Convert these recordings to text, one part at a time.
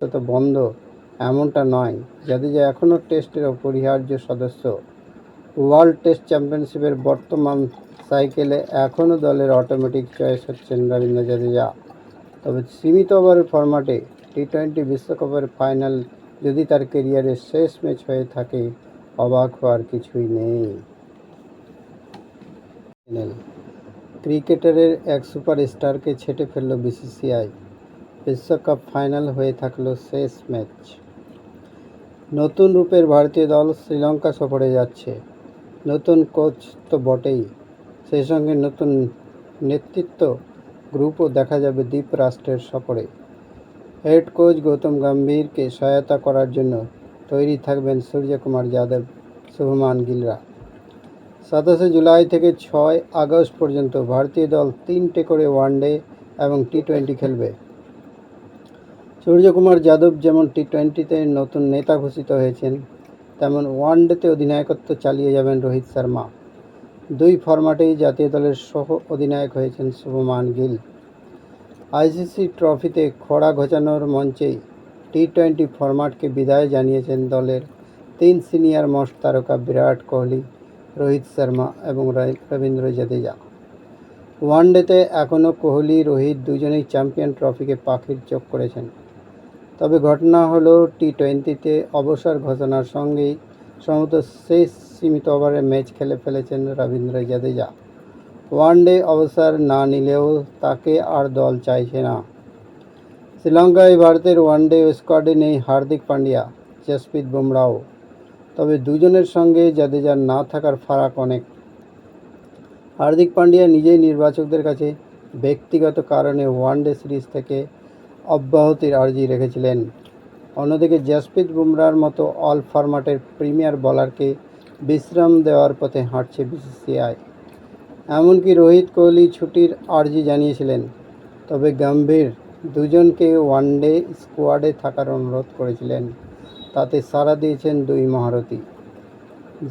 তো বন্ধ এমনটা নয়, জাদেজা এখনও টেস্টের অপরিহার্য সদস্য। ওয়ার্ল্ড টেস্ট চ্যাম্পিয়নশিপের বর্তমান সাইকেলে এখনও দলের অটোমেটিক চয়েস হচ্ছেন রবীন্দ্র জাদেজা। তবে সীমিত ওভারের ফরম্যাটে টি-20 বিশ্বকাপের ফাইনাল যদি তার কেরিয়ারের শেষ ম্যাচ হয়ে থাকে, অবাক হওয়ার কিছুই নেই। ক্রিকেটারের এক সুপারস্টারকে ছেঁটে ফেলল বিসিসিআই। বিশ্বকাপ ফাইনাল হয়ে থাকলো শেষ ম্যাচ। নতুন রূপের ভারতীয় দল শ্রীলঙ্কা সফরে যাচ্ছে। নতুন কোচ তো বটেই, সেই সঙ্গে নতুন নেতৃত্ব গ্রুপও দেখা যাবে দ্বীপ রাষ্ট্রের সফরে। হেড কোচ গৌতম গম্ভীরকে সহায়তা করার জন্য তৈরি থাকবেন সূর্যকুমার যাদব, শুভমান গিলরা। 27 জুলাই থেকে 6 আগস্ট পর্যন্ত ভারতীয় দল 3টে করে ওয়ানডে এবং টি-20 খেলবে। সূর্যকুমার যাদব যেমন টি-20তে নতুন নেতা ঘোষিত হয়েছেন, তেমন ওয়ানডেতে অধিনায়কত্ব চালিয়ে যাবেন রোহিত শর্মা। দুই ফরম্যাটেই জাতীয় দলের সহ অধিনায়ক হয়েছেন শুভমান গিল। আইসিসি ট্রফিতে খরা ঘোচানোর মঞ্চেই টি-20 ফরম্যাটকে বিদায় জানিয়েছেন দলের 3 সিনিয়র মোস্ট তারকা বিরাট কোহলি, রোহিত শর্মা এবং রবীন্দ্র জাদেজা। ওয়ানডেতে এখনও কোহলি, রোহিত দুজনেই চ্যাম্পিয়ন ট্রফিকে পাখির চোখ করেছেন। তবে ঘটনা হলো টি-20তে অবসর ঘোষণার সঙ্গেই সম্ভবত শেষ সীমিত ওভারের ম্যাচ খেলে ফেলেছেন রবীন্দ্র জাদেজা। ওয়ানডে অবসর না নিলেও তাকে আর দল চাইছে না। শ্রীলঙ্কায় ভারতের ওয়ানডে স্কোয়াডে নেই হার্দিক পান্ডিয়া, জসপ্রীত বুমরাও। তবে দুজনের সঙ্গে জাদেজার না থাকার ফারাক অনেক। হার্দিক পান্ডিয়া নিজেই নির্বাচকদের কাছে ব্যক্তিগত কারণে ওয়ানডে সিরিজ থেকে অব্যাহতির আর্জি রেখেছিলেন। অন্যদিকে জসপ্রীত বুমরার মতো অল ফরম্যাটের প্রিমিয়ার বোলারকে বিশ্রাম দেওয়ার পথে হাঁটছে বিসিসিআই। এমনকি রোহিত কোহলি ছুটির আর্জি জানিয়েছিলেন। তবে গম্ভীর দুজনকে ওয়ানডে স্কোয়াডে থাকার অনুরোধ করেছিলেন। তাতে সাড়া দিয়েছেন দুই মহারথী।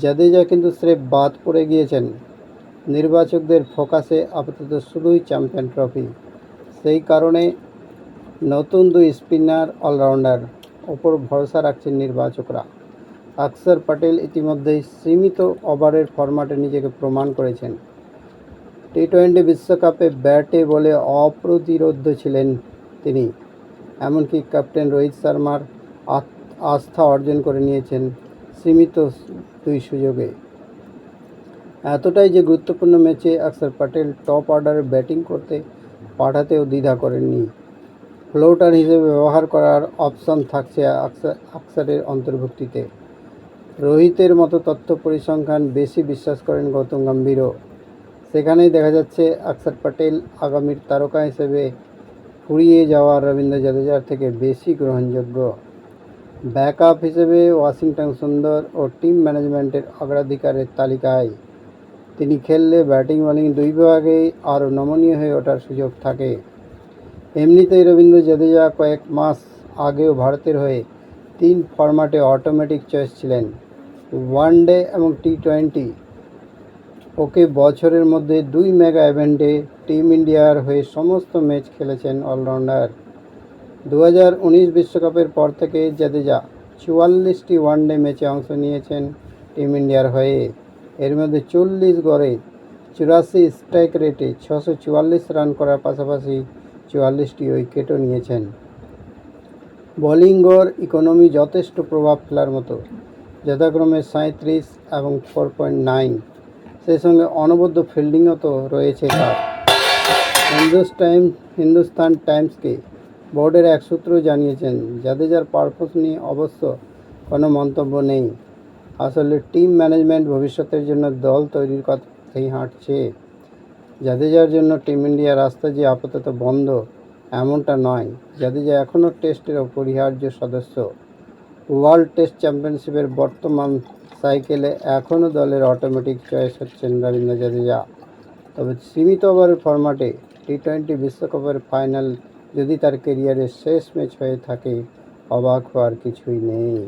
জাদেজা কিন্তু স্রেফ বাদ পড়ে গিয়েছেন। নির্বাচকদের ফোকাসে আপাতত শুধুই চ্যাম্পিয়ন ট্রফি। সেই কারণে নতুন দুই স্পিনার অলরাউন্ডার ওপর ভরসা রাখছেন নির্বাচকরা। অক্ষর প্যাটেল ইতিমধ্যেই সীমিত ওভারের ফরম্যাটে নিজেকে প্রমাণ করেছেন। টি-20 বিশ্বকাপে ব্যাটে বলে অপ্রতিরোধ্য ছিলেন তিনি। এমনকি ক্যাপ্টেন রোহিত শর্মার আস্থা অর্জন করে নিয়েছেন সীমিত দুই সুযোগে। এতটাই যে গুরুত্বপূর্ণ ম্যাচে অক্ষর প্যাটেল টপ অর্ডারে ব্যাটিং করতে পাঠাতেও দ্বিধা করেননি। ফ্লোটার হিসেবে ব্যবহার করার অপশন থাকছে অক্ষরের অন্তর্ভুক্তিতে। রোহিতের মতো তথ্য পরিসংখ্যান বেশি বিশ্বাস করেন গৌতম গম্ভীরও। সেখানেই দেখা যাচ্ছে অক্ষর প্যাটেল আগামীর তারকা হিসেবে ফুরিয়ে যাওয়া রবীন্দ্র জাদেজার থেকে বেশি গ্রহণযোগ্য। ব্যাকআপ হিসেবে ওয়াশিংটন সুন্দর ও টিম ম্যানেজমেন্টের অগ্রাধিকারের তালিকায় তিনি খেললে ব্যাটিং বোলিং দুই বিভাগেই আরও নমনীয় হয়ে ওঠার সুযোগ থাকে। এমনিতেই রবীন্দ্র জাদেজা কয়েক মাস আগেও ভারতের হয়ে 3 ফরম্যাটে অটোমেটিক চয়েস ছিলেন, ওয়ানডে এবং টি-20। ওকে বছরের মধ্যে 2 মেগা ইভেন্টে টিম ইন্ডিয়ার হয়ে সমস্ত ম্যাচ খেলেছেন অলরাউন্ডার। 2019 বিশ্বকাপের পর থেকে জাদেজা 44টি ওয়ানডে ম্যাচে অংশ নিয়েছেন টিম ইন্ডিয়ার হয়ে। এর মধ্যে 40 গড়ে 84 স্ট্রাইক রেটে 644 রান করার পাশাপাশি 44টি উইকেটও নিয়েছেন। বোলিং গড় ইকোনমি যথেষ্ট প্রভাব ফেলার মতো, যথাক্রমে 37 এবং 4.9। সেই সঙ্গে অনবদ্য ফিল্ডিংও তো রয়েছে তার। হিন্দুস্তান টাইমসকে বোর্ডের এক সূত্র জানিয়েছেন, জাদেজার পারফরম্যান্স নিয়ে অবশ্য কোনো মন্তব্য নেই। আসলে টিম ম্যানেজমেন্ট ভবিষ্যতের জন্য দল তৈরির কথাই হাঁটছে। জাদেজার জন্য টিম ইন্ডিয়ার রাস্তা যে আপাতত বন্ধ এমনটা নয়, জাদেজা এখনও টেস্টের অপরিহার্য সদস্য। ওয়ার্ল্ড টেস্ট চ্যাম্পিয়নশিপের বর্তমান সাইকেলে এখনও দলের অটোমেটিক চয়েস হচ্ছেন রবীন্দ্র জাদেজা। তবে সীমিত ওভারের ফরম্যাটে টি-20 বিশ্বকাপের ফাইনাল যদি তার কেরিয়ারের শেষ ম্যাচ হয়ে থাকে, অবাক হওয়ার কিছুই নেই।